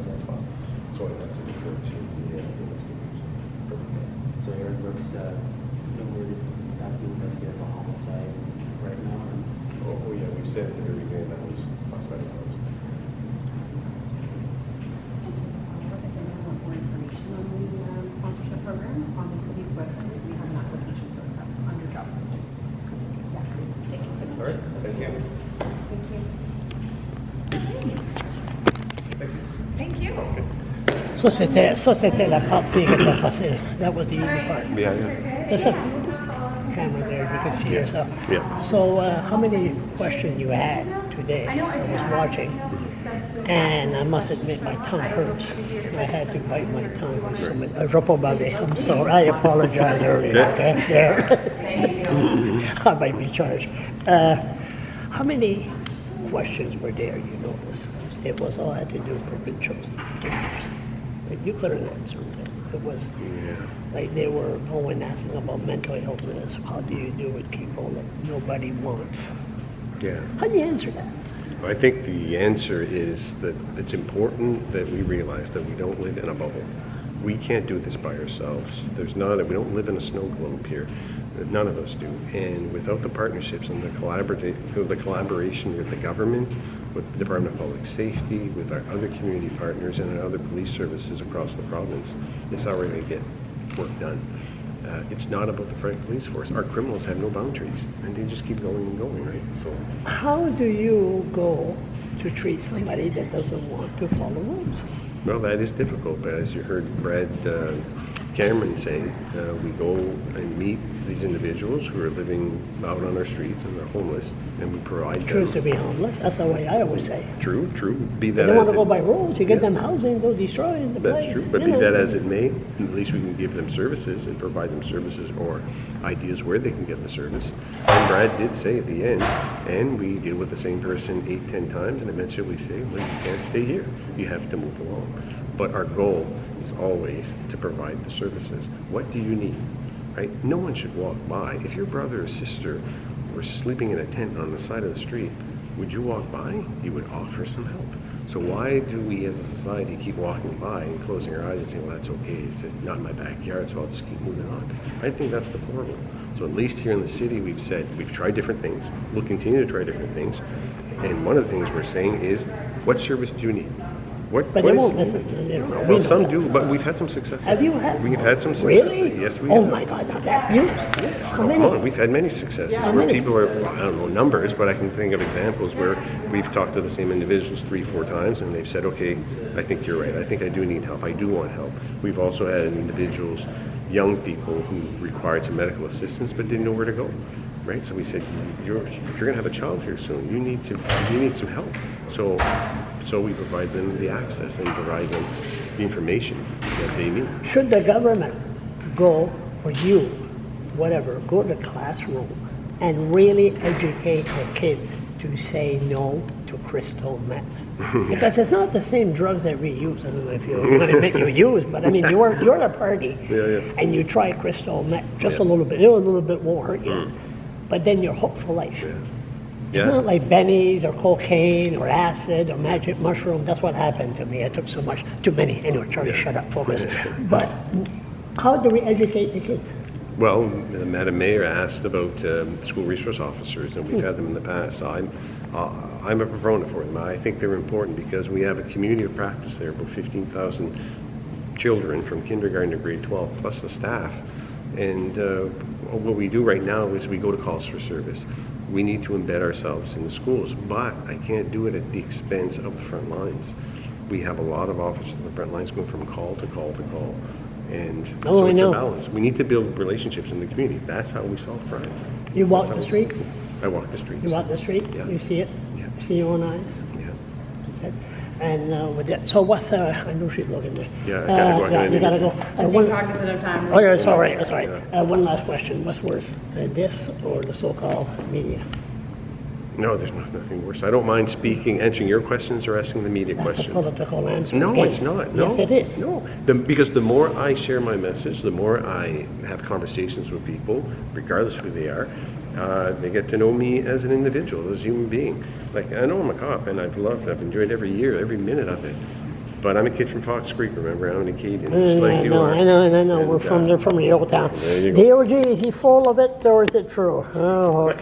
of our fund. So I have to defer to the investigation. So Aaron Brooks, we're asking to investigate a homicide right now. Oh yeah, we've said at the very beginning that was classified as Just as a follow-up, if anyone wants more information on the sponsorship program, on the city's website, we have an application process under job postings. Yeah, thank you so much. All right, thank you. Thank you. Ça, c'était la partie qui était facile. That was the easy part. Yeah, yeah. There's a camera there, you can see yourself. Yeah. So, how many questions you had today? I was watching, and I must admit my tongue hurts. I had to bite my tongue with some Ropobade. I'm sorry. I apologize earlier. Okay. Yeah. I might be charged. How many questions were there? You noticed it was all had to do with provincial issues. But you couldn't answer it. It was like they were going asking about mental illness. How do you do with people that nobody wants? Yeah. How do you answer that? I think the answer is that it's important that we realize that we don't live in a bubble. We can't do this by ourselves. We don't live in a snow globe here. None of us do. And without the partnerships and the collaboration with the government, with the Department of Public Safety, with our other community partners and our other police services across the province, it's not really going to get work done. It's not about the Fredericton Police Force. Our criminals have no boundaries, and they just keep going and going, right? So, How do you go to treat somebody that doesn't want to follow rules? well, that is difficult, but as you heard Brad Cameron say, we go and meet these individuals who are living out on our streets and they're homeless, and we provide Choose to them. be homeless. That's the way I always say. True. Be They that don't want as to go by it, rules. You get them housing, they'll destroy the place. that's true. But you be know. that as it may, at least we can give them services and provide them services or ideas where they can get the service. And Brad did say at the end, and we deal with the same person 8-10 times, and eventually we say, well, you can't stay here. You have to move along. But our goal is always to provide the services. What do you need? Right? No one should walk by. If your brother or sister were sleeping in a tent on the side of the street, would you walk by? You would offer some help. So why do we as a society keep walking by and closing our eyes and saying, well, that's okay, it's not in my backyard, so I'll just keep moving on? I think that's deplorable. So at least here in the city, we've said, we've tried different things. We'll continue to try different things. And one of the things we're saying is, what service do you need? But what they is- won't listen. We Well, know some that. do, but we've had some successes. Have you had? We've had some successes. Really? Yes, we Oh have. my God, now that's news. How Come many? on, we've had many successes How where many? people are, I don't know numbers, but I can think of examples where we've talked to the same individuals 3-4 times and they've said, okay, I think you're right. I think I do need help. I do want help. We've also had individuals, young people who required some medical assistance but didn't know where to go. Right? So we said, you're going to have a child here soon. You need some help. So we provide them the access and provide them the information that they need. Should the government go, or you, whatever, go to the classroom and really educate the kids to say no to crystal meth? Because it's not the same drugs that we use. I don't know if you admit you use, but I mean, you're at a party and you try crystal meth just a little bit. A little bit won't hurt you. But then you're hooked for life. It's not like bennies or cocaine or acid or magic mushroom. That's what happened to me. I took too many. Anyway, Charlie, shut up, focus. But how do we educate the kids? Well, Madam Mayor asked about school resource officers, and we've had them in the past. So I'm a proponent for them. I think they're important because we have a community of practice there, about 15,000 children from kindergarten to grade 12, plus the staff. And what we do right now is we go to calls for service. We need to embed ourselves in the schools, but I can't do it at the expense of the front lines. We have a lot of officers on the front lines going from call to call to call. And so it's a balance. We need to build relationships in the community. That's how we solve crime. You walk the street? I walk the streets. You walk the street? Yeah. You see it? Yeah. You see your own eyes? Yeah. That's it. And with that, so what's, I know she's looking there. Yeah, I gotta go. I gotta you gotta go. Just be cognizant of time. Oh, yeah, it's all right, that's all right. One last question. What's worse, this or the so-called media? No, there's nothing worse. I don't mind answering your questions or asking the media That's a questions. political answer. No, again. it's not. No. Yes, it is. No, because the more I share my message, the more I have conversations with people, regardless who they are. They get to know me as an individual, as a human being. Like, I know I'm a cop, and I've enjoyed every minute of it. But I'm a kid from Fox Creek, remember? I'm a kid, and just like I you know, are. I know, I know. We're And, from, they're from the old town. there you go. DOG, is he full of it or is it true? Oh, okay.